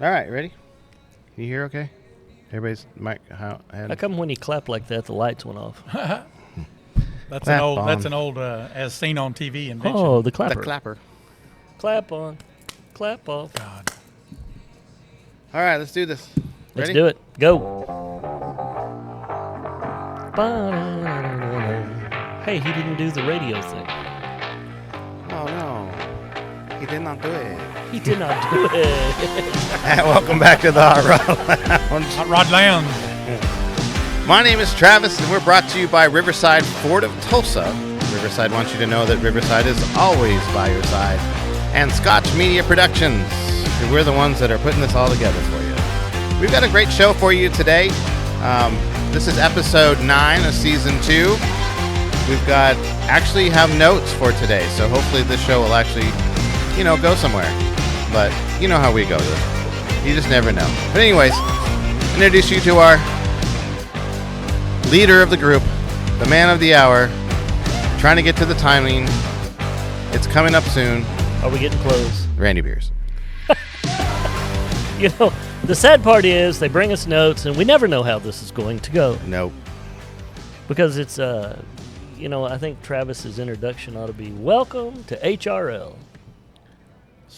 All right, ready? Can you hear okay? Everybody's mic. How come when you clap like that, the lights went off? That's an old as seen on TV invention. Oh, the clapper. The clapper. Clap on, clap off. God. All right, let's do this. Let's Ready? do it. Go. Hey, he didn't do the radio thing. Oh, no. He did not do it. He did not do it. And welcome back to the Hot Rod Lounge. Hot Rod Lounge. My name is Travis, and we're brought to you by Riverside Ford of Tulsa. Riverside wants you to know that Riverside is always by your side. And Scotch Media Productions. We're the ones that are putting this all together for you. We've got a great show for you today. This is episode 9 of season 2. We've got actually have notes for today, so hopefully this show will actually, go somewhere. But you know how we go. You just never know. But anyways, introduce you to our leader of the group, the man of the hour, trying to get to the timing. It's coming up soon. Are we getting close? Randy Beers. The sad part is they bring us notes, and we never know how this is going to go. Nope. Because it's, I think Travis's introduction ought to be, welcome to HRL.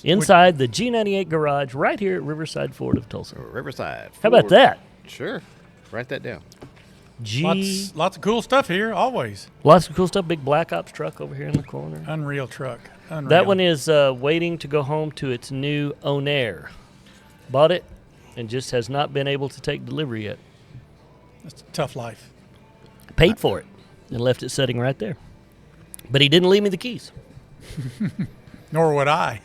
Inside the G98 garage right here at Riverside Ford of Tulsa. Riverside Ford. How about that? Sure. Write that down. Lots of cool stuff here, always. Lots of cool stuff. Big Black Ops truck over here in the corner. Unreal truck. Unreal. That one is waiting to go home to its new owner. Bought it and just has not been able to take delivery yet. It's a tough life. Paid for it and left it sitting right there. But he didn't leave me the keys. Nor would I.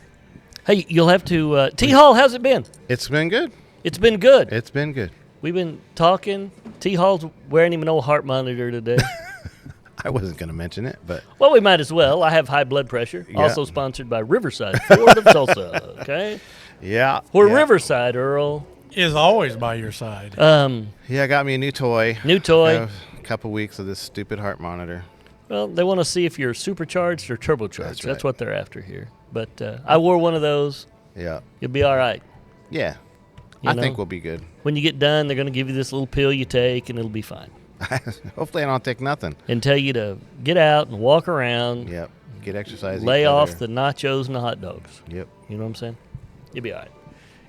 Hey, you'll have to... T-Hall, how's it been? It's been good. It's been good. It's been good. We've been talking. T-Hall's wearing him an old heart monitor today. I wasn't going to mention it, but... Well, we might as well. I have high blood pressure. Yeah. Also sponsored by Riverside Ford of Tulsa. Okay? Yeah. We're Riverside, Earl. Is always by your side. Yeah, got me a new toy. New toy. A couple weeks of this stupid heart monitor. Well, they want to see if you're supercharged or turbocharged. That's That's right. what they're after here. But I wore one of those. Yeah. You'll be all right. Yeah. You I know? think we'll be good. When you get done, they're going to give you this little pill you take, and it'll be fine. Hopefully I don't take nothing. And tell you to get out and walk around. Yep. Get exercise. Lay off the nachos and the hot dogs. Yep. You know what I'm saying? You'll be all right.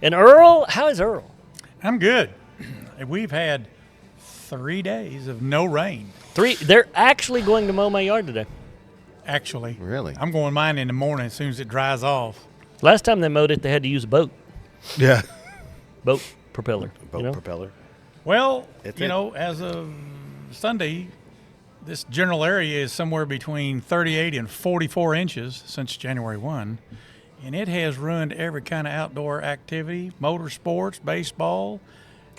And Earl, how is Earl? I'm good. We've had 3 days of no rain. 3. They're actually going to mow my yard today. Actually. Really? I'm going mine in the morning as soon as it dries off. Last time they mowed it, they had to use a boat. Yeah. Boat propeller. Boat propeller. Well, as of Sunday, this general area is somewhere between 38 and 44 inches since January 1. And it has ruined every kind of outdoor activity, motorsports, baseball,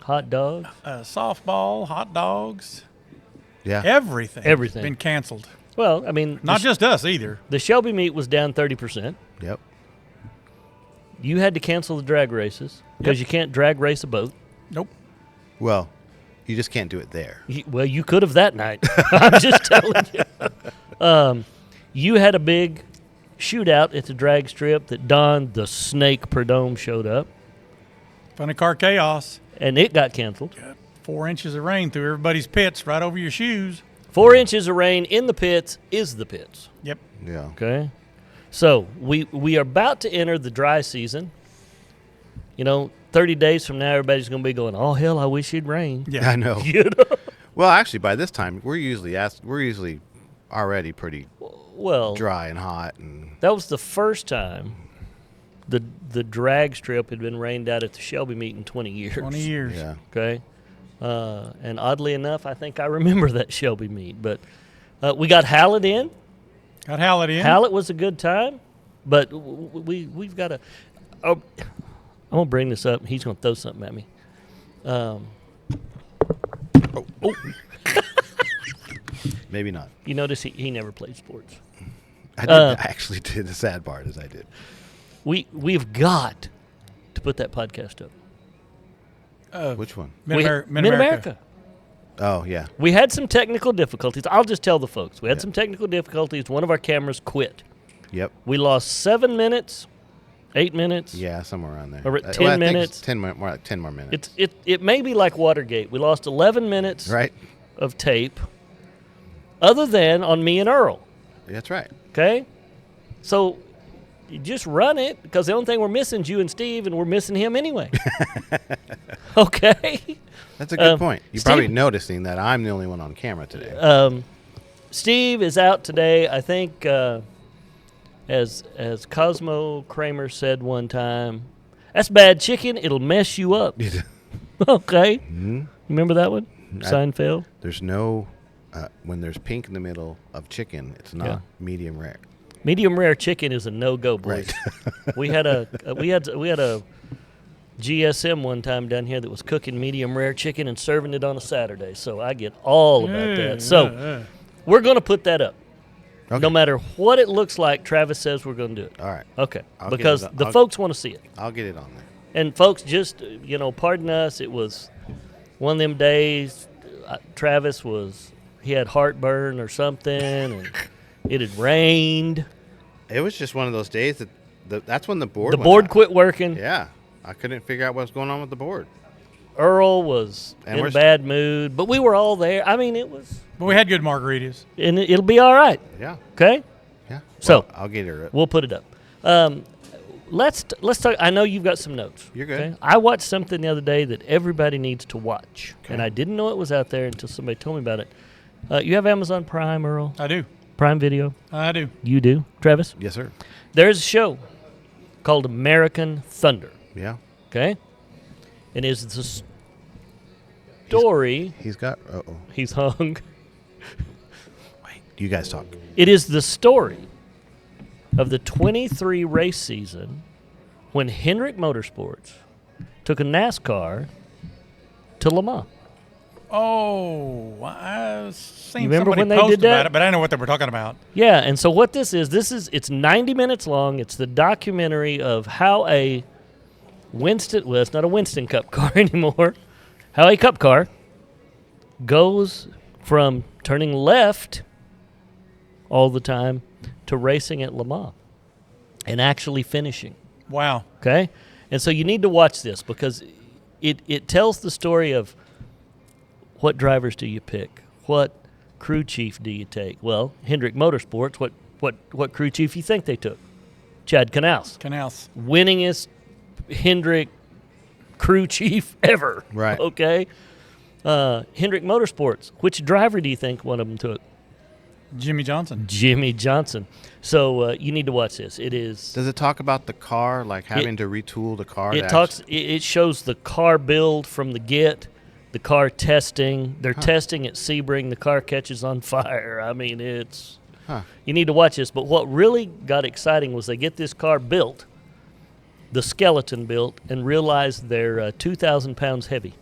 Hot dogs. softball, hot dogs. Yeah. Everything. Everything. Been canceled. Well, I mean, Not just us either. the Shelby Meet was down 30%. Yep. You had to cancel the drag races because you can't drag race a boat. Nope. Well, you just can't do it there. You could have that night. I'm just telling you. You had a big shootout at the drag strip that Don the Snake Perdome showed up, Funny car chaos. and it got canceled. Got 4 inches of rain through everybody's pits right over your shoes. 4 inches of rain in the pits is the pits. Yep. Yeah. Okay? So we are about to enter the dry season. 30 days from now, everybody's going to be going, oh, hell, I wish it'd rain. Yeah. I know. You know? Well, actually, by this time, we're usually already pretty Well, dry and hot. And that was the first time the drag strip had been rained out at the Shelby Meet in 20 years. 20 years. yeah. Okay? And oddly enough, I think I remember that Shelby Meet. But we got Hallett in. Got Hallett in. Hallett was a good time. But we've got to I'm going to bring this up. He's going to throw something at me. Maybe not. You notice he never played sports. I actually did. The sad part is I did. We've got to put that podcast up. Which one? Mid-America. Oh, yeah. We had some technical difficulties. I'll just tell the folks. We had some technical difficulties. One of our cameras quit. Yep. We lost 7 minutes 8 minutes. Yeah, somewhere around there. Or 10 minutes. 10 more, more like 10 more minutes. It may be like Watergate. We lost 11 minutes Right. of tape, other than on me and Earl. That's right. Okay? So you just run it, because the only thing we're missing is you and Steve, and we're missing him anyway. Okay? That's a good point. You're Steve- probably noticing that I'm the only one on camera today. Steve is out today. I think, as Cosmo Kramer said one time, that's bad chicken. It'll mess you up. Okay? Mm-hmm. Remember that one? Seinfeld? There's no, when there's pink in the middle of chicken, it's not medium rare. Medium rare chicken is a no-go, boys. Right. we had a GSM one time down here that was cooking medium rare chicken and serving it on a Saturday. So I get all about that. So we're going to put that up. Okay. No matter what it looks like, Travis says we're going to do it. All right. Okay. I'll because get it the folks want to see it. I'll get it on there. And folks, just, pardon us. It was one of them days. Travis he had heartburn or something, and it had rained. It was just one of those days that's when the board The went board out. quit working. Yeah. I couldn't figure out what was going on with the board. Earl was And in we're a bad mood, but we were all there. I mean, it was. But we had good margaritas. And it'll be all right. Yeah. Okay? Yeah. So, well, I'll get it. We'll put it up. Let's talk. I know you've got some notes. You're good. Okay? I watched something the other day that everybody needs to watch, and I didn't know it was out there until somebody told me about it. You have Amazon Prime, Earl? I do. Prime Video? I do. You do? Travis? Yes, sir. There's a show called American Thunder. Yeah. Okay? And it's the story. He's got. He's hung. Wait. You guys talk. It is the story of the 23 race season when Hendrick Motorsports took a NASCAR to Le Mans. Oh, I've seen You remember somebody when they post did that? about it, but I don't know what they were talking about. Yeah, and so what this is it's 90 minutes long. It's the documentary of how a it's not a Winston Cup car anymore, how a Cup car goes from turning left all the time to racing at Le Mans and actually finishing. Wow. Okay? And so you need to watch this because it tells the story of what drivers do you pick? What crew chief do you take? Well, Hendrick Motorsports, what crew chief you think they took? Chad Canals. Winningest Hendrick crew chief ever. Right. Okay? Hendrick Motorsports, which driver do you think one of them took? Jimmy Johnson. Jimmy Johnson. So you need to watch this. It is. Does it talk about the car, like having to retool the car? It shows the car build from the get, the car testing. They're testing at Sebring. The car catches on fire. I mean, it's. You need to watch this. But what really got exciting was they get this car built, the skeleton built, and realize they're 2,000 pounds heavy.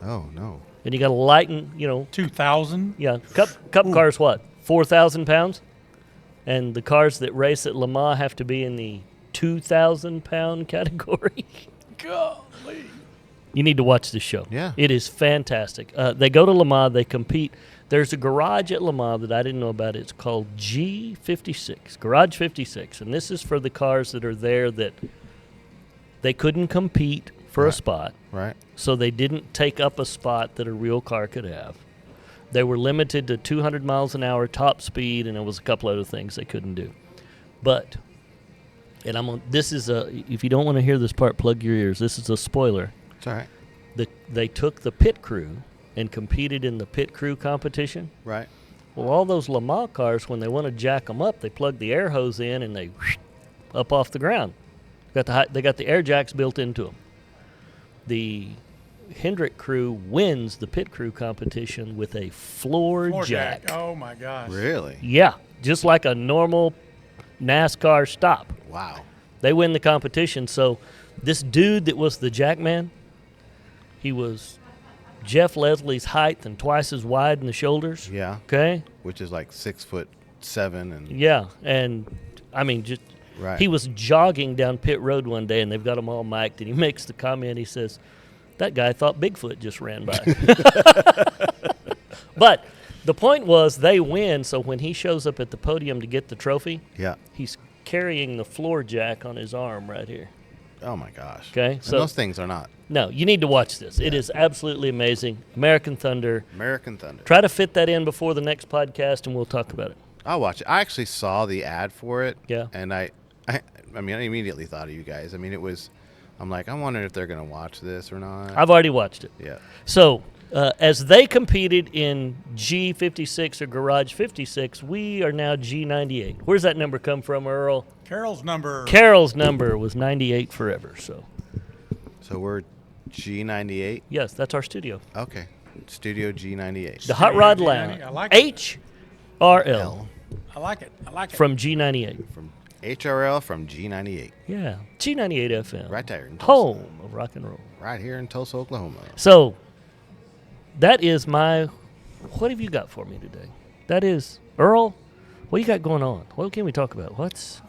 Oh no. And you got to lighten, 2,000. Yeah, cup cars, what, 4,000 pounds? And the cars that race at Le Mans have to be in the 2,000-pound category. Golly. You need to watch this show. Yeah. It is fantastic. They go to Le Mans. They compete. There's a garage at Le Mans that I didn't know about. It's called G56, Garage 56. And this is for the cars that are there that they couldn't compete for a spot. Right. So they didn't take up a spot that a real car could have. They were limited to 200 miles an hour top speed, and there was a couple other things they couldn't do. But, and this is if you don't want to hear this part, plug your ears. This is a spoiler. It's all right. They took the pit crew and competed in the pit crew competition. Right. Well, all those Le Mans cars, when they want to jack them up, they plug the air hose in and they up off the ground. They got the air jacks built into them. The Hendrick crew wins the pit crew competition with a floor jack. Oh, my gosh. Really? Yeah, just like a normal NASCAR stop. Wow. They win the competition. So this dude that was the jack man, he was Jeff Leslie's height and twice as wide in the shoulders. Yeah. Okay? Which is like 6'7" and Yeah, and I mean, just right. He was jogging down pit road one day, and they've got him all mic'd, and he makes the comment, he says, that guy thought Bigfoot just ran by. But the point was they win, so when he shows up at the podium to get the trophy, Yeah. he's carrying the floor jack on his arm right here. Oh my gosh. Okay, And so those things are not. no, you need to watch this. It is absolutely amazing. American Thunder. American Thunder. Try to fit that in before the next podcast, and we'll talk about it. I'll watch it. I actually saw the ad for it. Yeah. And I immediately thought of you guys. I mean, I'm like, I wonder if they're going to watch this or not. I've already watched it. Yeah. So, as they competed in G56 or Garage 56, we are now G98. Where's that number come from, Earl? Carol's number. Carol's number was 98 forever. So we're G98. yes, that's our studio. Okay. Studio G98. The Hot Rod G98, Lounge. I like it. HRL I like it. from G98. From HRL from G98. Yeah, G98 FM. Right there in Tulsa. Home of rock and roll. Right here in Tulsa, Oklahoma. So, that is my. What have you got for me today? That is Earl. What you got going on? What can we talk about?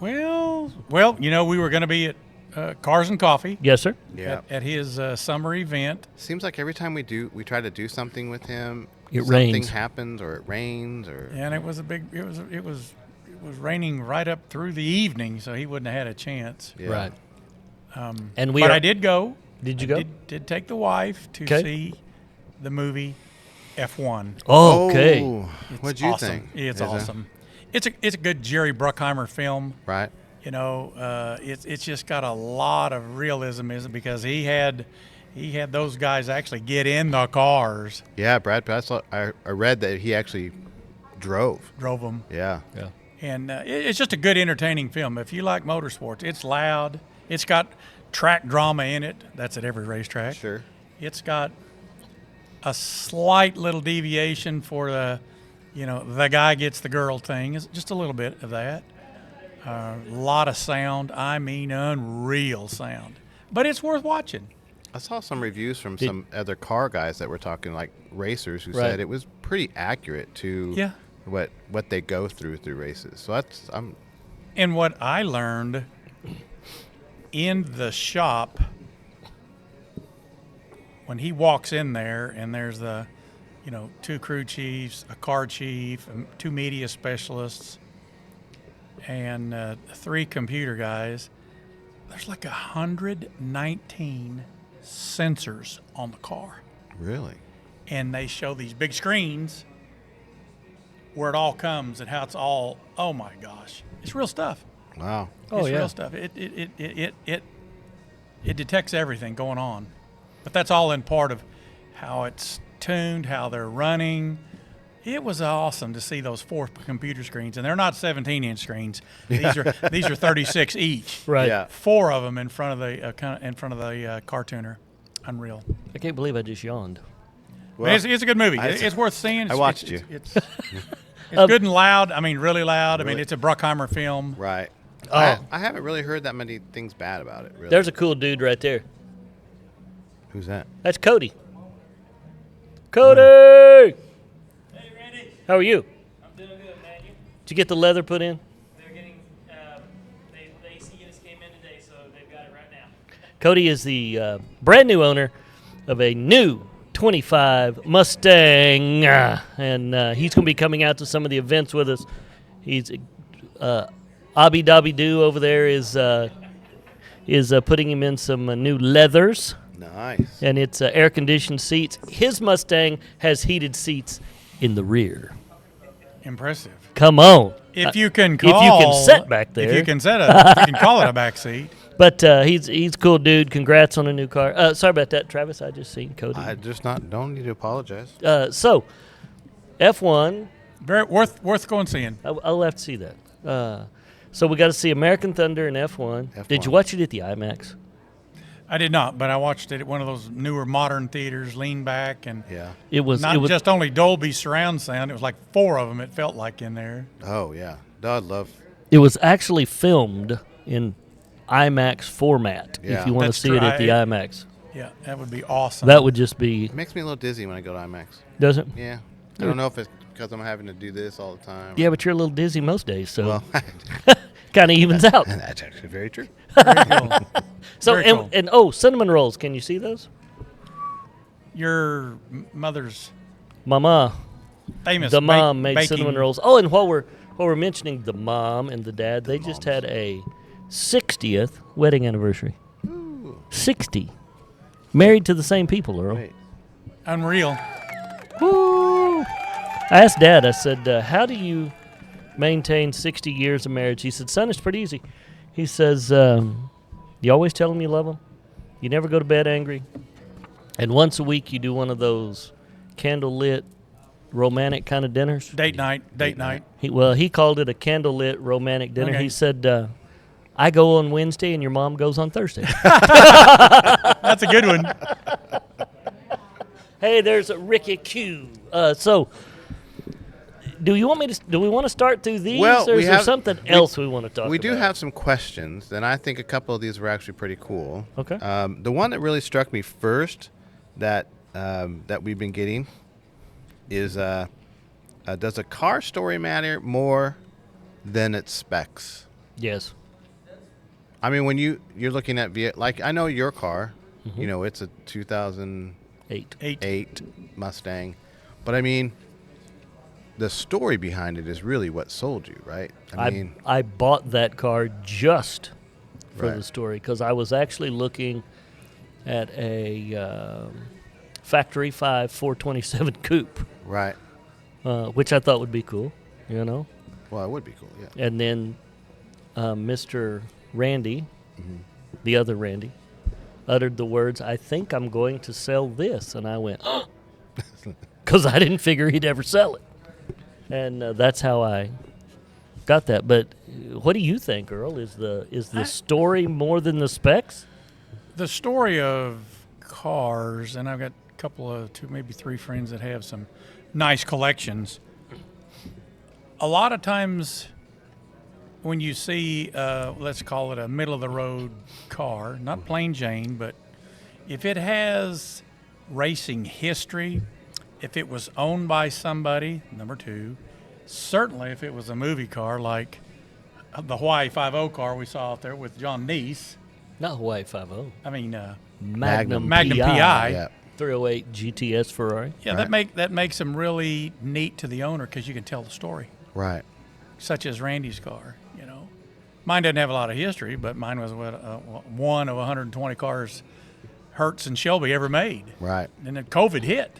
Well, we were going to be at Cars and Coffee. Yes, sir. Yeah. At his summer event. Seems like every time we try to do something with him, It something rains. happens or it rains or. And it was it was raining right up through the evening, so he wouldn't have had a chance. Yeah. Right. And But I did go. Did you go? Did take the wife to 'Kay. see the movie F1. Okay. Oh, It's what'd you awesome. think? It's Is it- awesome. It's a good Jerry Bruckheimer film. Right. It's just got a lot of realism, isn't it? Because he had those guys actually get in the cars, Yeah, Brad Pitt. I read that he actually drove. drove them, Yeah. Yeah. and it's just a good, entertaining film. If you like motorsports, it's loud. It's got track drama in it. That's at every racetrack. Sure. It's got a slight little deviation for the guy gets the girl thing. It's just a little bit of that. A lot of sound. I mean, unreal sound. But it's worth watching. I saw some reviews from some other car guys that were talking, like racers, who Right. said it was pretty accurate to Yeah. what they go through races. So And what I learned in the shop, when he walks in there and there's the, two crew chiefs, a car chief, two media specialists, and 3 computer guys, there's like 119 sensors on the car. really. And they show these big screens where it all comes and how it's all, oh my gosh, it's real stuff. Wow. Oh, It's yeah. real stuff. It detects everything going on, but that's all in part of how it's tuned, how they're running. It was awesome to see those 4 computer screens, and they're not 17-inch screens. These are 36 each. Right. Yeah. 4 of them in front of the car tuner. Unreal. I can't believe I just yawned. Well, It's a good movie. I- It's worth seeing. I watched you. It's good and loud. I mean, really loud. I mean, Really? it's a Bruckheimer film. right. Oh. I haven't really heard that many things bad about it. Really. There's a cool dude right there. Who's that? That's Cody. Cody! Hey, Randy. How are you? I'm doing good, man. Did you get the leather put in? They're getting, the AC units came in today, so they've got it right now. Cody is the brand new owner of a new 25 Mustang, and he's going to be coming out to some of the events with us. He's Abby Dobby Doo over there is putting him in some new leathers, Nice. and it's air conditioned seats. His Mustang has heated seats in the rear. Impressive. Come on. If you can sit back there. If you can you can call it a back seat. But he's a cool dude. Congrats on a new car. Sorry about that, Travis. I just seen Cody. Don't need to apologize. So, F1. Very worth going seeing. I'll have to see that. So we got to see American Thunder and F1. Did you watch it at the IMAX? I did not, but I watched it at one of those newer modern theaters, lean back, and Yeah. It was not just only Dolby surround sound. It was like 4 of them. It felt like in there. Oh yeah. No, I'd love. It was actually filmed in IMAX format. Yeah. If you want to That's see true. it at the IMAX, Yeah, that would be awesome. that would just be. It makes me a little dizzy when I go to IMAX. Does it? Yeah. I don't know if it's because I'm having to do this all the time. Yeah, but you're a little dizzy most days, so Well, kind of evens out. that's actually very true. Very cool. So Very cool. and cinnamon rolls. Can you see those? Your mother's Mama, famous the mom made baking. cinnamon rolls. Oh, and while Well, we're mentioning the mom and the dad. They just had a 60th wedding anniversary. Ooh. 60. Married to the same people, Earl. Wait. Unreal. Woo! I asked Dad, I said, how do you maintain 60 years of marriage? He said, son, it's pretty easy. He says, you always tell them you love them. You never go to bed angry. And once a week you do one of those candlelit romantic kind of dinners. Date night. He called it a candlelit romantic dinner. Okay. He said, I go on Wednesday and your mom goes on Thursday. That's a good one. Hey, there's a Ricky Q. So, do we want to start through these, Well, or we is there have- something else we want to talk about? We do have some questions, and I think a couple of these were actually pretty cool. Okay. The one that really struck me first that we've been getting is does a car story matter more than its specs? Yes. I mean, when you're looking at like I know your car, Mm-hmm. you know, it's a 2008 Eight. Mustang, but I mean, the story behind it is really what sold you, right? I bought that car just for Right. the story because I was actually looking at a Factory 5 427 coupe, right. which I thought would be cool, you know. Well, it would be cool, yeah. And then Mr. Randy, Mm-hmm. the other Randy, uttered the words, I think I'm going to sell this. And I went, because I didn't figure he'd ever sell it. And that's how I got that. But what do you think, Earl? Is the story more than the specs? The story of cars, and I've got a couple of two, maybe three friends that have some nice collections. A lot of times when you see, let's call it a middle-of-the-road car, not plain Jane, but if it has racing history, if it was owned by somebody, number two, certainly if it was a movie car like the Hawaii 5.0 car we saw out there with John Neese, Not Hawaii 5.0. I mean, Magnum Magnum PI. Yeah. 308 GTS Ferrari. Yeah, Right. that makes them really neat to the owner because you can tell the story, Right. such as Randy's car. You know, mine doesn't have a lot of history, but mine was one of 120 cars Hertz and Shelby ever made. Right. And then COVID hit,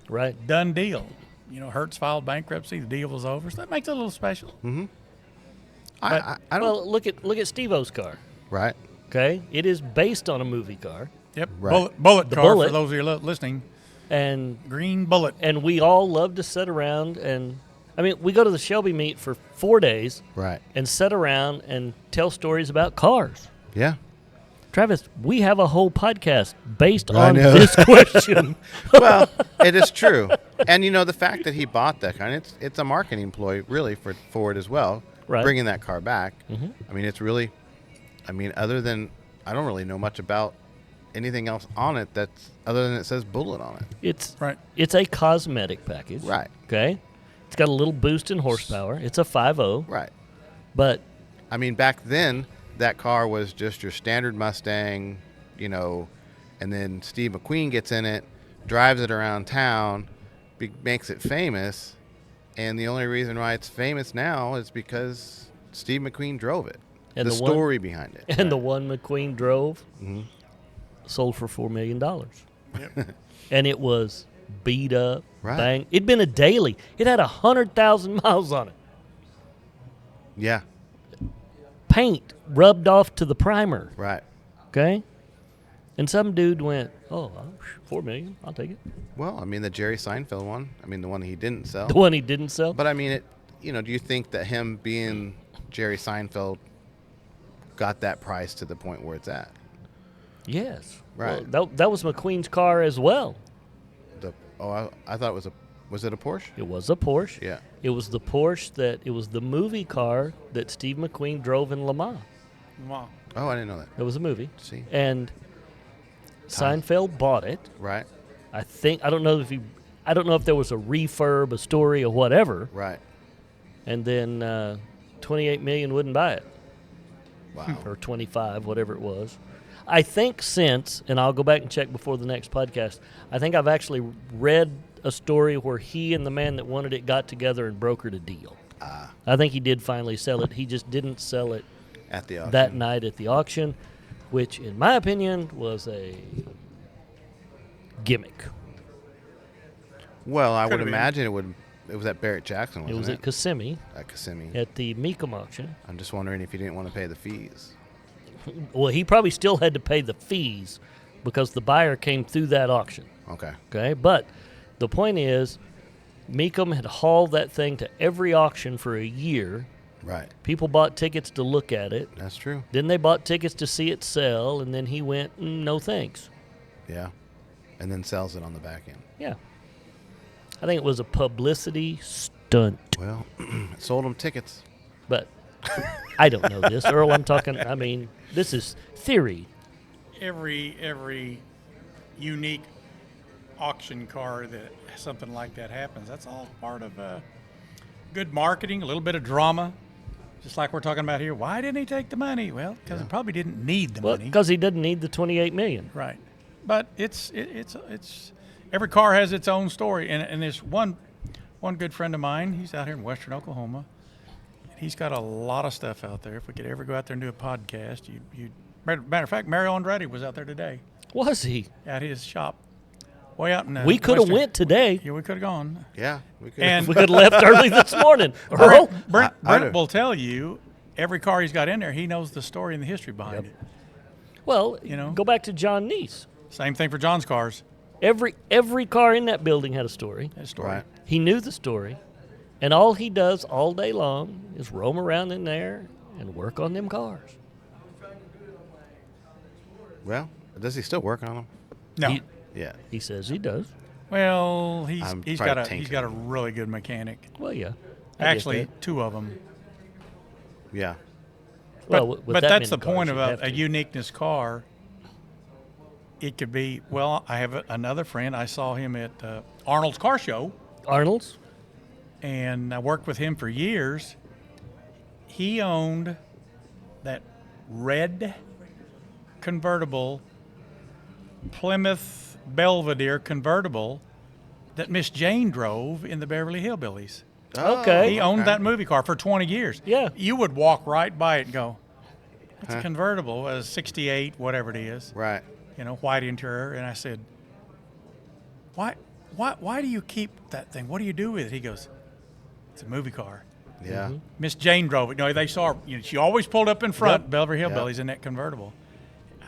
Right. done deal. You know, Hertz filed bankruptcy, the deal was over, so that makes it a little special. I don't. Well, look at Steve-O's car. Right. Okay, it is based on a movie car, Yep, Right. bullet The car Bullet. for those of you listening. and Green Bullet. we all love to sit around and, I mean, we go to the Shelby Meet for 4 days Right. and sit around and tell stories about cars. Yeah. Travis, we have a whole podcast based I on know. this question. Well, it is true, and you know the fact that he bought that car, and it's a marketing ploy really for Ford as well, Right. bringing that car back. I mean, it's really, I mean, other than I don't really know much about anything else on it that's other than it says Bullet on it. It's Right. It's a cosmetic package. Right. Okay. It's got a little boost in horsepower. It's a 5.0, Right. but I mean, back then that car was just your standard Mustang, you know, and then Steve McQueen gets in it, drives it around town, makes it famous, and the only reason why it's famous now is because Steve McQueen drove it. And the the one- story behind it. and the one McQueen drove Mm-hmm. sold for $4 million. And it was beat up, Right. bang. It'd been a daily. It had 100,000 miles on it. Yeah. Paint rubbed off to the primer. Right. Okay. And some dude went, "Oh, $4 million. I'll take it." Well, I mean, the Jerry Seinfeld one. I mean, the one he didn't sell. The one he didn't sell. But I mean, it. You know, do you think that him being Jerry Seinfeld got that price to the point where it's at? Yes. Right. Well, that was McQueen's car as well. I thought it was was it a Porsche? It was a Porsche. Yeah. It was the Porsche it was the movie car that Steve McQueen drove in Le Mans. Wow. Oh, I didn't know that. It was a movie. See. And Seinfeld bought it. Right. I don't know if there was a refurb, a story, or whatever. Right. And then 28 million wouldn't buy it, Wow. or 25, whatever it was. I think since, and I'll go back and check before the next podcast, I think I've actually read a story where he and the man that wanted it got together and brokered a deal. I think he did finally sell it. He just didn't sell it At the auction. that night at the auction, which, in my opinion, was a gimmick. Well, I would Could've been. imagine it was at Barrett Jackson, It wasn't was at Kissimmee At Kissimmee. at the Mecum auction. I'm just wondering if he didn't want to pay the fees. Well, he probably still had to pay the fees because the buyer came through that auction. Okay. Okay, but the point is, Mecum had hauled that thing to every auction for a year. Right. People bought tickets to look at it. That's true. Then they bought tickets to see it sell, and then he went, no thanks. Yeah. And then sells it on the back end. Yeah. I think it was a publicity stunt. Well, it sold him tickets. But I don't know this. Earl, I mean, this is theory. Every unique auction car that something like that happens, that's all part of good marketing, a little bit of drama. Just like we're talking about here. Why didn't he take the money? Well, because he probably didn't need the money. Because he didn't need the $28 million. Right. But it's every car has its own story. And there's one good friend of mine, he's out here in western Oklahoma. He's got a lot of stuff out there. If we could ever go out there and do a podcast, matter of fact, Mario Andretti was out there today Was he? at his shop. Way out in We could have went today. Yeah, we could have gone. Yeah. We could. And We could have left early this morning. Earl? Brent I'd- will tell you every car he's got in there, he knows the story and the history behind it. Well, You know? go back to John Neese. Same thing for John's cars. Every car in that building had a story. His story. Right. He knew the story. And all he does all day long is roam around in there and work on them cars. Well, does he still work on them? No. He- Yeah. He says he does. Well, I'm he's probably got a tainted. really good mechanic. Well, yeah. I get Actually, that. two of them. Yeah. Well, But, with but that that's many the point cars, of you have a to. uniqueness car. It could be, well, I have another friend. I saw him at Arnold's Car Show, Arnold's? and I worked with him for years. He owned that red convertible Plymouth Belvedere convertible that Miss Jane drove in the Beverly Hillbillies. Okay. He owned that movie car for 20 years. Yeah. You would walk right by it and go, it's Huh? a convertible, a 68, whatever it is, Right. you know, white interior. And I said, why do you keep that thing? What do you do with it? He goes, it's a movie car. Yeah. Miss Jane drove it. You know, they saw her, she always pulled up in front, Yep. Beverly Hillbillies in that convertible.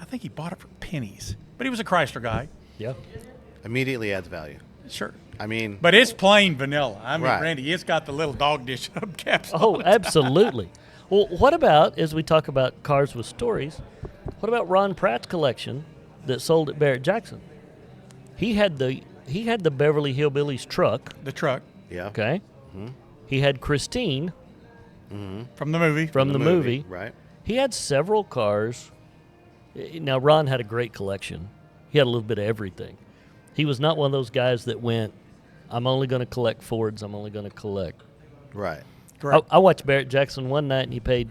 I think he bought it for pennies. But he was a Chrysler guy. Yeah. Immediately adds value. Sure. I mean, But it's plain vanilla. I mean, Right. Randy, it's got the little dog dish hubcaps. Oh, absolutely. Well, what about, as we talk about cars with stories, what about Ron Pratt's collection that sold at Barrett Jackson? He had the Beverly Hillbillies truck, The truck yeah. okay? He had Christine from the movie. from the movie. Right. He had several cars. Now, Ron had a great collection. He had a little bit of everything. He was not one of those guys that went, I'm only going to collect Fords, I'm only going to collect. Right. Correct. I watched Barrett Jackson one night, and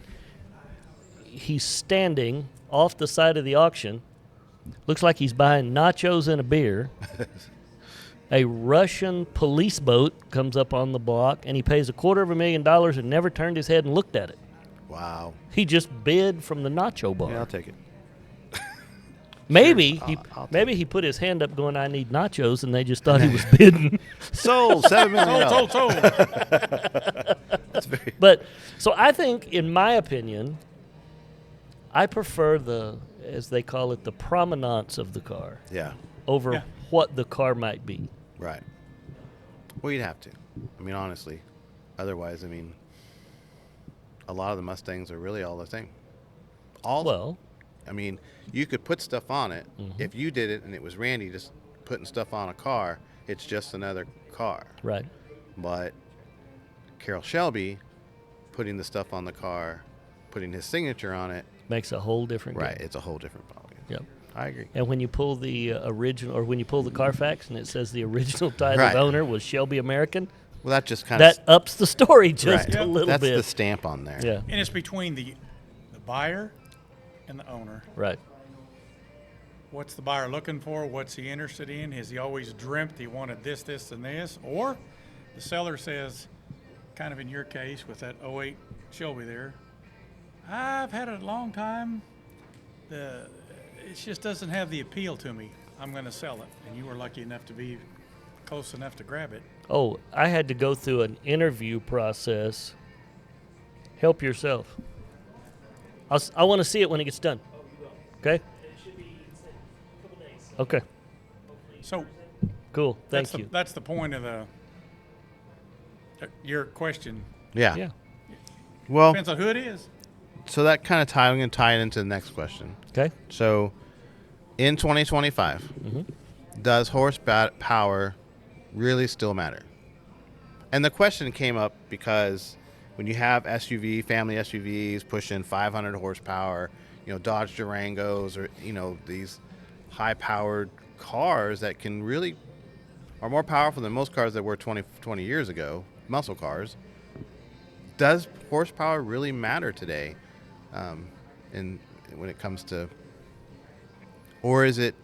he's standing off the side of the auction. Looks like he's buying nachos and a beer. A Russian police boat comes up on the block, and he pays $250,000 and never turned his head and looked at it. Wow. He just bid from the nacho bar. Yeah, I'll take it. Maybe I'll maybe he put his hand up going, I need nachos, and they just thought he was bidding. Sold $7 million. Sold. That's very. But so I think, in my opinion, I prefer as they call it, the provenance of the car Yeah. over Yeah. what the car might be. Right. Well, you'd have to. I mean, honestly. Otherwise, I mean, a lot of the Mustangs are really all the same. Well, I mean, you could put stuff on it. Mm-hmm. If you did it and it was Randy just putting stuff on a car, it's just another car. right. But Carroll Shelby putting the stuff on the car, putting his signature on it, Makes a whole different right, game. it's a whole different ballgame. Yep. I agree. And when you pull the original, or when you pull the Carfax and it says the original title Right. owner was Shelby American, Well, that just kind of that ups the story just right. a little That's bit. the stamp on there. Yeah, And it's between the buyer and the owner. right. What's the buyer looking for? What's he interested in? Has he always dreamt he wanted this, and this? Or the seller says, kind of in your case with that '08 Shelby there. I've had it a long time. It just doesn't have the appeal to me. I'm going to sell it, and you were lucky enough to be close enough to grab it. Oh, I had to go through an interview process. Help yourself. I want to see it when it gets done. Okay? It should be a couple days. Okay. So Cool. Thank you. That's the point of your question. Yeah. Yeah. Well, Depends on who it is. so that kind of tie it into the next question. Okay. So, in 2025, does horsepower really still matter? And the question came up because when you have family SUVs pushing 500 horsepower, Dodge Durangos or, these high-powered cars that can really are more powerful than most cars that were 20 years ago, muscle cars. Does horsepower really matter today? When it comes to, or is it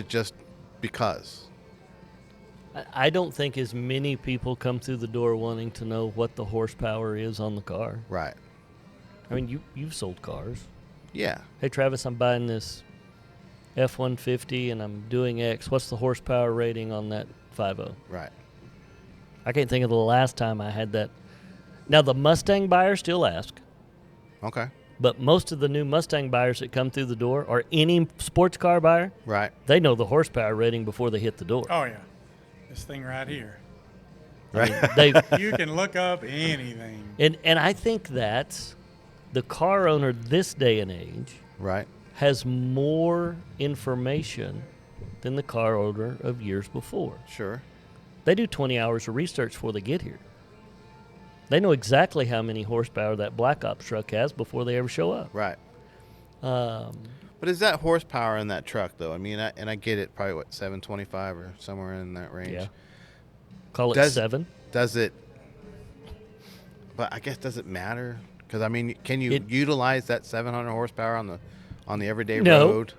just because? I don't think as many people come through the door wanting to know what the horsepower is on the car. Right. I mean, you've sold cars. Yeah. Hey, Travis, I'm buying this F-150 and I'm doing X. What's the horsepower rating on that 5.0? Right. I can't think of the last time I had that. Now, the Mustang buyers still ask, Okay. but most of the new Mustang buyers that come through the door, or any sports car buyer, Right. they know the horsepower rating before they hit the door. Oh, yeah. This thing right here. Right. You can look up anything. And I think that the car owner this day and age Right. has more information than the car owner of years before. Sure. They do 20 hours of research before they get here. They know exactly how many horsepower that Black Ops truck has before they ever show up. Right. Um, But is that horsepower in that truck, though? I mean, I get it, probably, 725 or somewhere in that range. yeah. Call it 7. Does it, but I guess, does it matter? Because, I mean, can you It- utilize that 700 horsepower on the everyday No. road?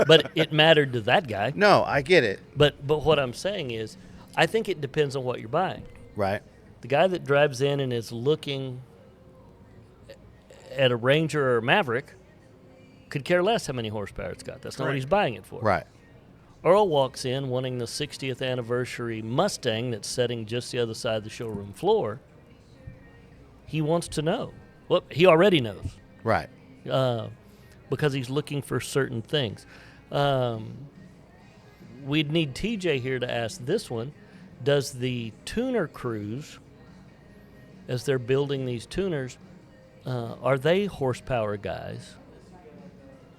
But it mattered to that guy. No, I get it. But what I'm saying is, I think it depends on what you're buying. Right. The guy that drives in and is looking at a Ranger or a Maverick could care less how many horsepower it's got. That's not what he's buying it for. Right. Earl walks in wanting the 60th anniversary Mustang that's sitting just the other side of the showroom floor. He wants to know. Well, he already knows Right. because he's looking for certain things. We'd need TJ here to ask this one. Does the tuner crews, as they're building these tuners, are they horsepower guys?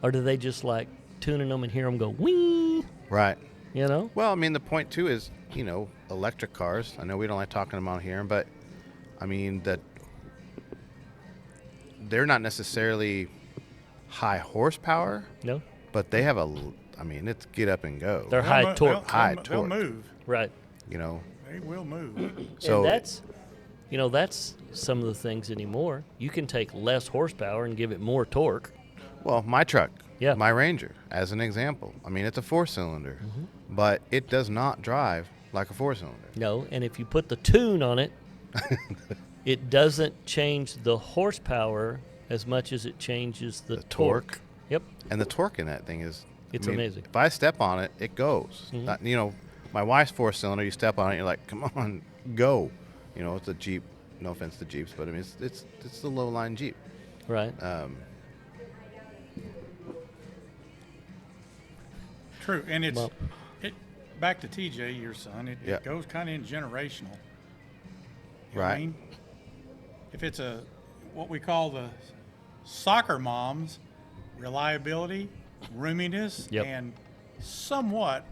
Or do they just like tuning them and hear them go, wing? Right. You know? Well, I mean, the point, too, is, electric cars. I know we don't like talking them out here, but, I mean, that they're not necessarily high horsepower, No? but they have it's get up and go. They're high torque. High They'll torque. move. Right. They will move. So and that's some of the things anymore. You can take less horsepower and give it more torque. well, my truck, Yeah. my Ranger, as an example. I mean, it's a 4-cylinder, but it does not drive like a 4-cylinder. No, and if you put the tune on it, it doesn't change the horsepower as much as it changes the torque. Yep. And the torque in that thing is It's amazing. If I step on it, it goes. My wife's 4-cylinder, you step on it, you're like, come on, go. It's a Jeep. No offense to Jeeps, but I mean, it's the low-line Jeep. Right. True, and Well- back to TJ, your son. Yeah. It goes kind of in generational. You know what I Right. mean? If it's what we call the soccer moms, reliability, roominess, Yep. and somewhat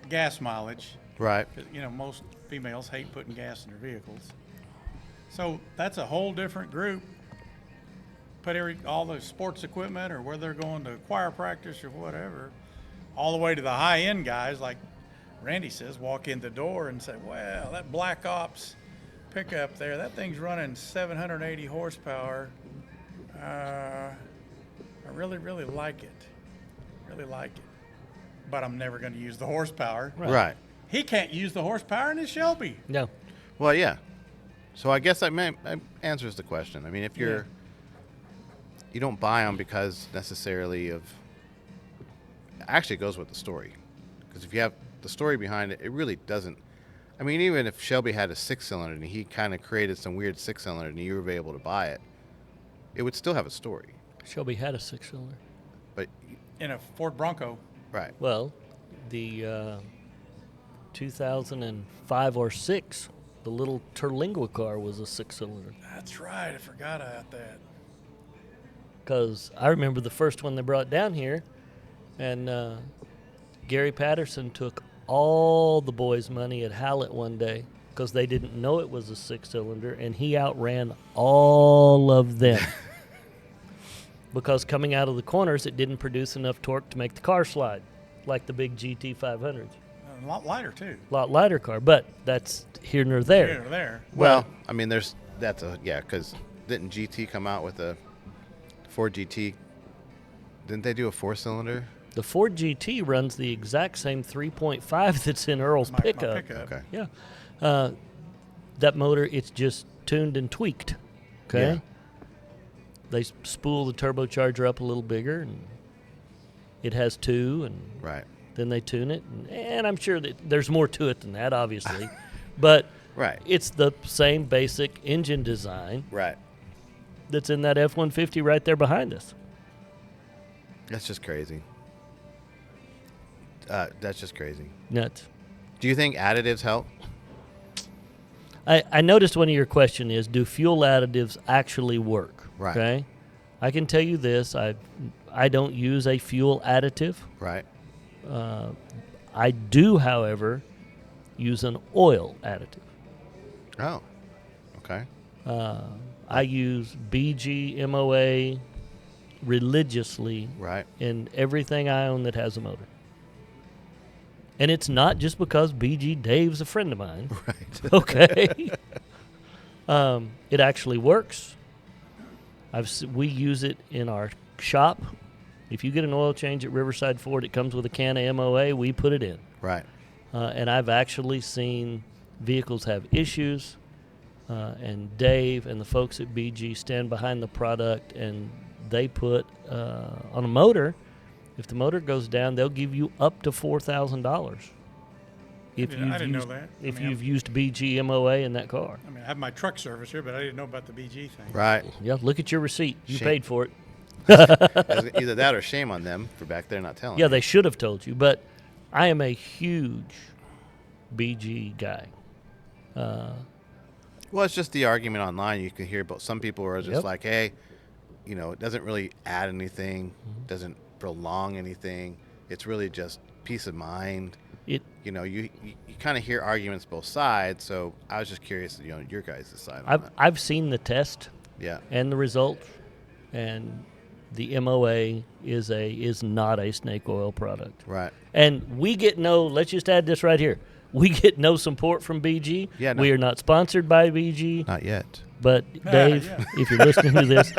gas mileage. Right. Most females hate putting gas in their vehicles. So that's a whole different group. Put all the sports equipment or where they're going to choir practice or whatever, all the way to the high-end guys, like Randy says, walk in the door and say, well, that Black Ops pickup there, that thing's running 780 horsepower. I really, really like it. Really like it. But I'm never going to use the horsepower. Right. he can't use the horsepower in his Shelby. No. Well, yeah. So I guess that answers the question. I mean, if you don't buy them because necessarily of. Actually, it goes with the story, because if you have the story behind it, it really doesn't. I mean, even if Shelby had a 6-cylinder and he kind of created some weird 6-cylinder and you were able to buy it, it would still have a story. Shelby had a 6-cylinder. But In a Ford Bronco. right. Well, the 2005 or 6, the little Terlingua car was a 6-cylinder. That's right. I forgot about that. Because I remember the first one they brought down here, and Gary Patterson took all the boys' money at Hallett one day because they didn't know it was a 6-cylinder, and he outran all of them. Because coming out of the corners, it didn't produce enough torque to make the car slide, like the big GT 500s. A lot lighter, too. A lot lighter car, but that's here nor there. Here or there. Well, I mean, because didn't GT come out with a Ford GT? Didn't they do a 4-cylinder? The Ford GT runs the exact same 3.5 that's in Earl's My pickup. Okay. Yeah. That motor, it's just tuned and tweaked. Okay? Yeah. They spool the turbocharger up a little bigger, and it has 2, and Right. then they tune it. And I'm sure that there's more to it than that, obviously. But Right. it's the same basic engine design Right. that's in that F-150 right there behind us. That's just crazy. That's just crazy. Nuts. Do you think additives help? I noticed one of your question is, do fuel additives actually work? Right. Okay. I can tell you this. I don't use a fuel additive. Right. I do, however, use an oil additive. Oh. Okay. I use BG MOA religiously Right. in everything I own that has a motor. And it's not just because BG Dave's a friend of mine. Right. Okay. It actually works. We use it in our shop. If you get an oil change at Riverside Ford, it comes with a can of MOA. We put it in. Right. And I've actually seen vehicles have issues, and Dave and the folks at BG stand behind the product, and they put on a motor. If the motor goes down, they'll give you up to $4,000. I didn't know that. If you've used BG MOA in that car. I mean, I have my truck service here, but I didn't know about the BG thing. Right. Yeah, look at your receipt. You Shame. paid for it. Either that or shame on them for back there not telling. Yeah, you. they should have told you. But I am a huge BG guy. Well, it's just the argument online. You can hear about some people are just Yep. like, hey, it doesn't really add anything, doesn't prolong anything. It's really just peace of mind. You kind of hear arguments both sides. So I was just curious, your guys' side on that. I've seen the test Yeah. and the results, and the MOA is not a snake oil product. Right. And we get let's just add this right here. We get no support from BG. Yeah, no. We are not sponsored by BG. Not yet. But Dave, Yeah. if you're listening to this,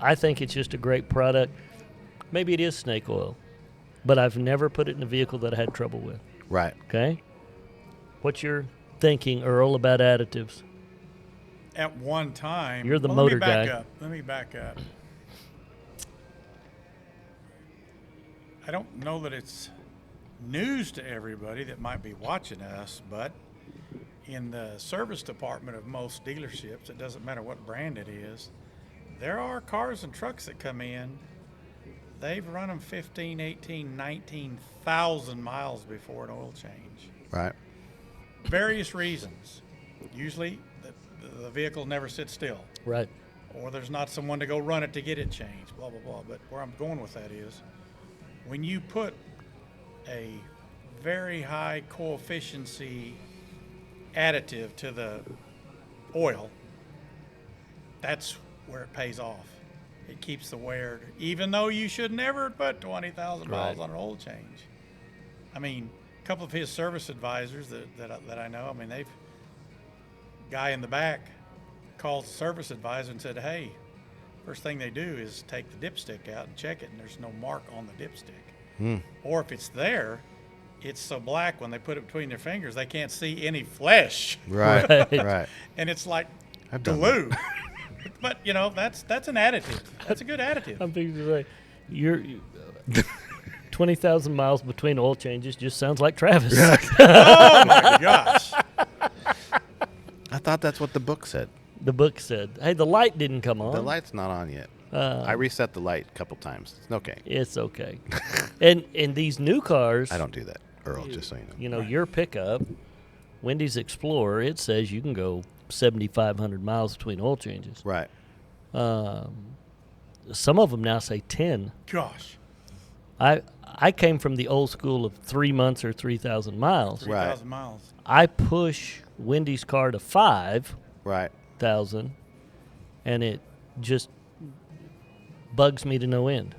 I think it's just a great product. Maybe it is snake oil, but I've never put it in a vehicle that I had trouble with. Right. Okay? What's your thinking, Earl, about additives? At one time. You're the let motor me back guy. Up. Let me back up. I don't know that it's news to everybody that might be watching us, but in the service department of most dealerships, it doesn't matter what brand it is, there are cars and trucks that come in. They've run them 15, 18, 19,000 miles before an oil change. Right. Various reasons. Usually the vehicle never sits still, Right. or there's not someone to go run it to get it changed, blah, blah, blah. But where I'm going with that is when you put a very high coefficiency additive to the oil, that's where it pays off. It keeps the wear, even though you should never put 20,000 miles Right. on an oil change. I mean, a couple of his service advisors that I know, I mean, guy in the back called the service advisor and said, hey, first thing they do is take the dipstick out and check it, and there's no mark on the dipstick. Or if it's there, it's so black when they put it between their fingers, they can't see any flesh. Right. Right. Right. And it's like I've done glue. But, you know, that's an additive. That's a good additive. I'm thinking like you 20,000 miles between oil changes just sounds like Travis. Oh, my gosh. I thought that's what the book said. The book said, "Hey, the light didn't come on." The light's not on yet. I reset the light a couple times. It's okay. It's okay. and these new cars, I don't do that, Earl, just so you know. you know, your pickup, Wendy's Explorer, it says you can go 7,500 miles between oil changes. Right. Some of them now say 10. Gosh. I came from the old school of 3 months or 3,000 miles. 3,000 miles. I push Wendy's car to 5,000, Right. and it just bugs me to no end.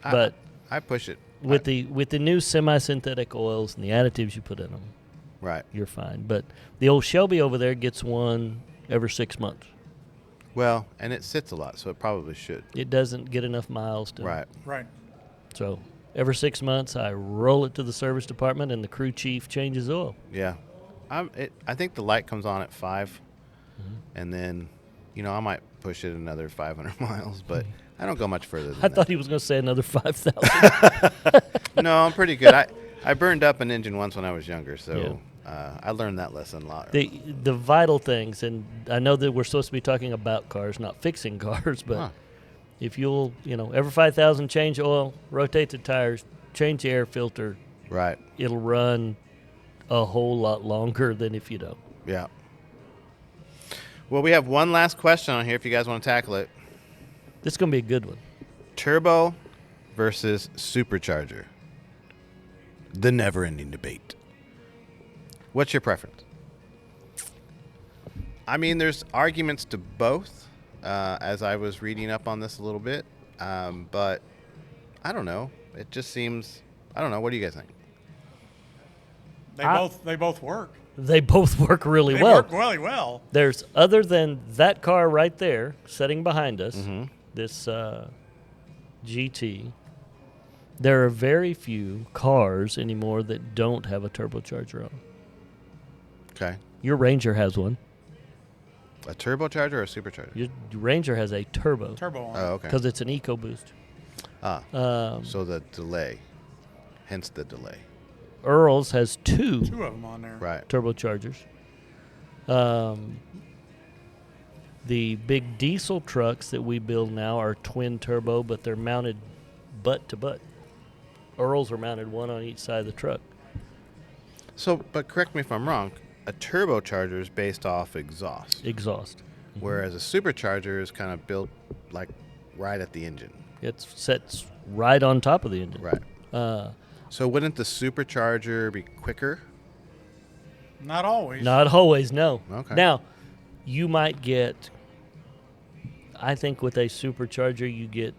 But I push it. with the new semi-synthetic oils and the additives you put in them, Right. you're fine. But the old Shelby over there gets one every 6 months. Well, and it sits a lot, so it probably should. It doesn't get enough miles to. Right. Right. So every 6 months, I roll it to the service department, and the crew chief changes oil. Yeah. I think the light comes on at 5, and then, you know, I might push it another 500 miles, but I don't go much further than I that. thought he was going to say another 5,000. No, I'm pretty good. I burned up an engine once when I was younger, so I learned that lesson a lot. The vital things, and I know that we're supposed to be talking about cars, not fixing cars, but if you'll, you know, every 5,000 change oil, rotate the tires, change the air filter, Right. it'll run a whole lot longer than if you don't. Yeah. Well, we have one last question on here if you guys want to tackle it. This is going to be a good one. Turbo versus supercharger. The never-ending debate. What's your preference? I mean, there's arguments to both, as I was reading up on this a little bit. But I don't know. It just seems, I don't know. What do you guys think? They both work. They both work really They well. work really well. There's, other than that car right there sitting behind us, this GT, there are very few cars anymore that don't have a turbocharger on. Okay. Your Ranger has one. A turbocharger or a supercharger? Your Ranger has a turbo Turbo on. Oh, okay. because it's an EcoBoost. So the delay. Hence the delay. Earl's has two Two of them on there. Right. turbochargers. The big diesel trucks that we build now are twin turbo, but they're mounted butt to butt. Earl's are mounted one on each side of the truck. So, but correct me if I'm wrong, a turbocharger is based off exhaust, Mm-hmm. whereas a supercharger is kind of built like right at the engine. It sets right on top of the engine. Right. So wouldn't the supercharger be quicker? Not always. Not always, no. Okay. Now, you might get, I think with a supercharger, you get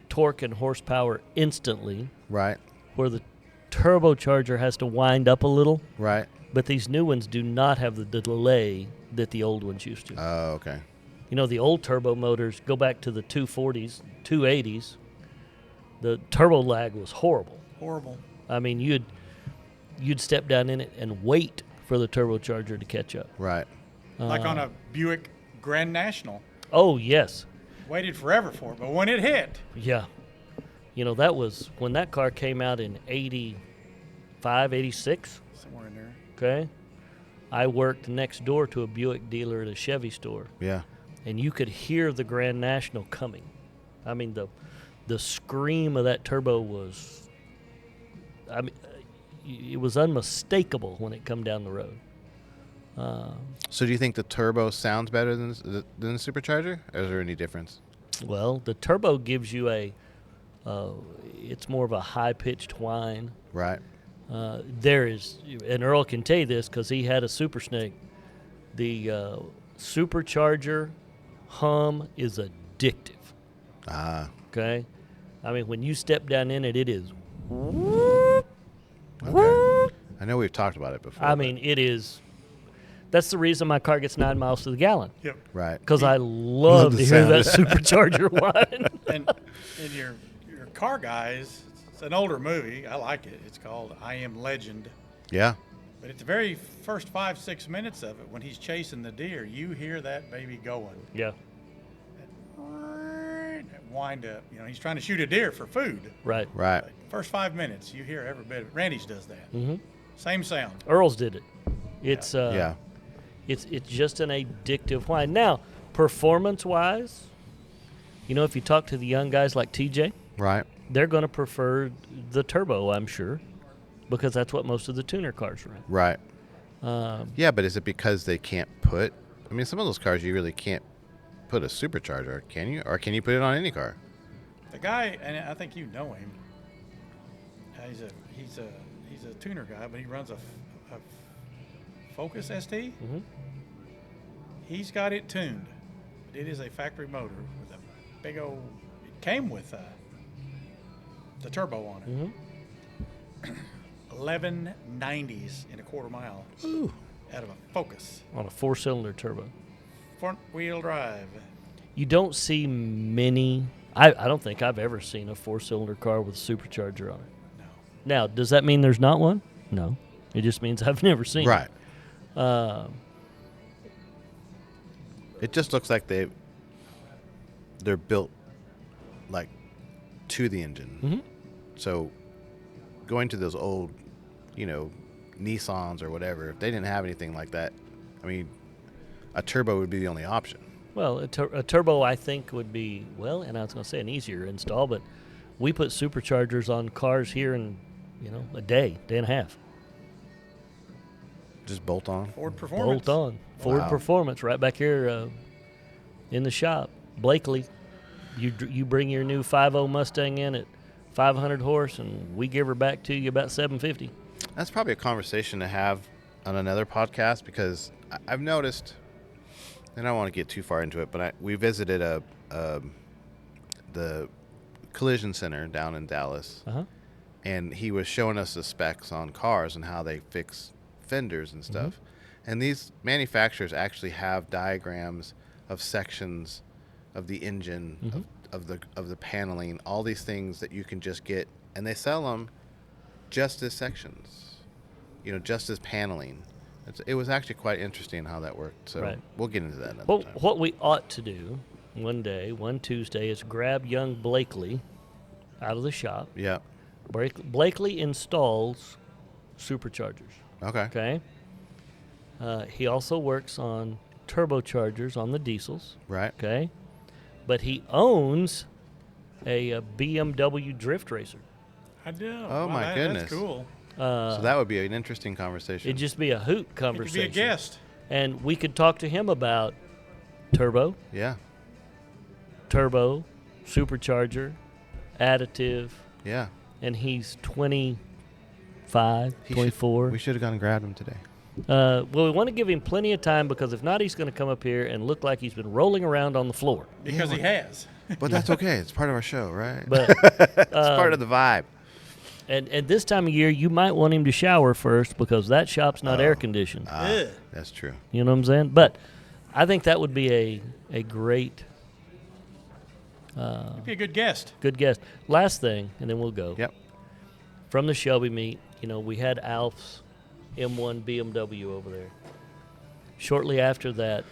torque and horsepower instantly, Right. where the turbocharger has to wind up a little. Right. But these new ones do not have the delay that the old ones used to. Oh, okay. You know, the old turbo motors, go back to the 240s, 280s, the turbo lag was horrible. Horrible. I mean, you'd step down in it and wait for the turbocharger to catch up. Right. Like on a Buick Grand National. Oh, yes. Waited forever for it, but when it hit, Yeah. You know, that was when that car came out in 85, 86. somewhere in there. Okay. I worked next door to a Buick dealer at a Chevy store, Yeah. and you could hear the Grand National coming. I mean, the scream of that turbo was, I mean, it was unmistakable when it come down the road. So do you think the turbo sounds better than the supercharger? Or is there any difference? Well, the turbo gives you it's more of a high-pitched whine. Right. There is, and Earl can tell you this because he had a Super Snake. The supercharger hum is addictive. Ah. Okay, I mean when you step down in it, it is. Okay. I know we've talked about it before. I mean, it is. That's the reason my car gets 9 miles to the gallon. Yep. Right. Because I love the to hear sound. that supercharger whine. And your car guys It's an older movie. I like it. It's called I Am Legend. Yeah. But at the very first 5-6 minutes of it, when he's chasing the deer, you hear that baby going. Yeah. That wind up. You know, he's trying to shoot a deer for food. Right. Right. But first 5 minutes, you hear every bit of it. Randy's does that. Mm-hmm. Same sound. Earl's did it. It's Yeah. It's just an addictive whine. Now, performance-wise, you know, if you talk to the young guys like TJ, Right. they're going to prefer the turbo, I'm sure, because that's what most of the tuner cars run. Right. Um, Yeah, but is it because they can't put? I mean, some of those cars you really can't put a supercharger, can you? Or can you put it on any car? The guy, and I think you know him. He's a tuner guy, but he runs a Focus ST. Mm-hmm. He's got it tuned. It is a factory motor with a big old. It came with the turbo on it. Mm-hmm. 1190s in a quarter mile. Ooh. Out of a Focus. On a 4-cylinder turbo. Front wheel drive. You don't see many. I don't think I've ever seen a 4-cylinder car with a supercharger on it. No. Now, does that mean there's not one? No. It just means I've never seen Right. it. It just looks like they're built like to the engine. Mm-hmm. So going to those old, you know, Nissans or whatever, if they didn't have anything like that, I mean, a turbo would be the only option. Well, a turbo, I think, would be, well, and I was going to say an easier install, but we put superchargers on cars here in, you know, a day and a half. Just bolt on. Ford Performance. Bolt on. Ford Wow. Performance right back here in the shop. Blakely, you bring your new 5.0 Mustang in at 500 horse, and we give her back to you about 750. That's probably a conversation to have on another podcast, because I've noticed, and I don't want to get too far into it, but we visited the collision center down in Dallas, Uh-huh. and he was showing us the specs on cars and how they fix fenders and stuff. And these manufacturers actually have diagrams of sections of the engine, of the paneling, all these things that you can just get, and they sell them just as sections, you know, just as paneling. It was actually quite interesting how that worked. So Right. we'll get into that another Well, time. what we ought to do one Tuesday, is grab young Blakely out of the shop. Yeah. Blakely installs superchargers. Okay. Okay. He also works on turbochargers on the diesels. Right. Okay. But he owns a BMW drift racer. I do. Oh, my goodness. That's cool. So that would be an interesting conversation. It'd just be a hoot He could conversation. be a guest. And we could talk to him about turbo, Yeah. supercharger, additive, Yeah. and he's 25, 24. We should have gone and grabbed him today. Well, we want to give him plenty of time, because if not, he's going to come up here and look like he's been rolling around on the floor. Because he has. But that's okay. It's part of our show, right? But it's part of the vibe. and at this time of year, you might want him to shower first, because that shop's not air conditioned. Ugh. That's true. You know what I'm saying? But I think that would be a great, He'd be a good guest. good guest. Last thing, and then we'll go. Yep. From the Shelby Meet, you know, we had Alf's M1 BMW over there. Shortly after that,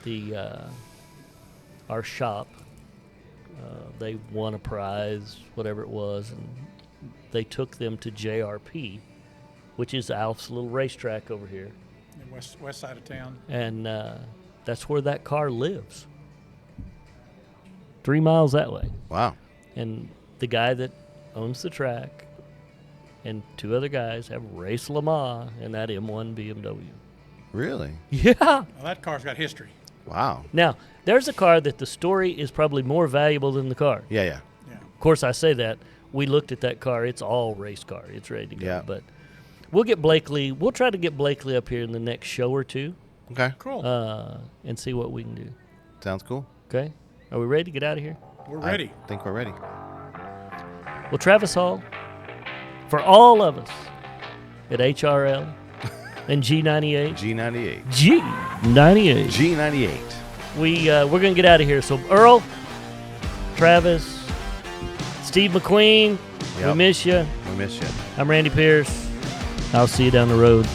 our shop, they won a prize, whatever it was, and they took them to JRP, which is Alf's little racetrack over here. In west side of town. And that's where that car lives. 3 miles that way. Wow. And the guy that owns the track and 2 other guys have raced Le Mans in that M1 BMW. Really? Yeah. Well, that car's got history. Wow. Now, there's a car that the story is probably more valuable than the car. Yeah, yeah. Yeah. Of course, I say that. We looked at that car. It's all race car. It's ready to go. Yeah. But we'll get Blakely. We'll try to get Blakely up here in the next show or two Okay. Cool. and see what we can do. Sounds cool. Okay? Are we ready to get out of here? We're ready. I think we're ready. Well, Travis Hall, for all of us at HRL and G98, G98. G98, G98. we're going to get out of here. So, Earl, Travis, Steve McQueen, Yep. We miss you. We miss you. I'm Randy Pierce. I'll see you down the road.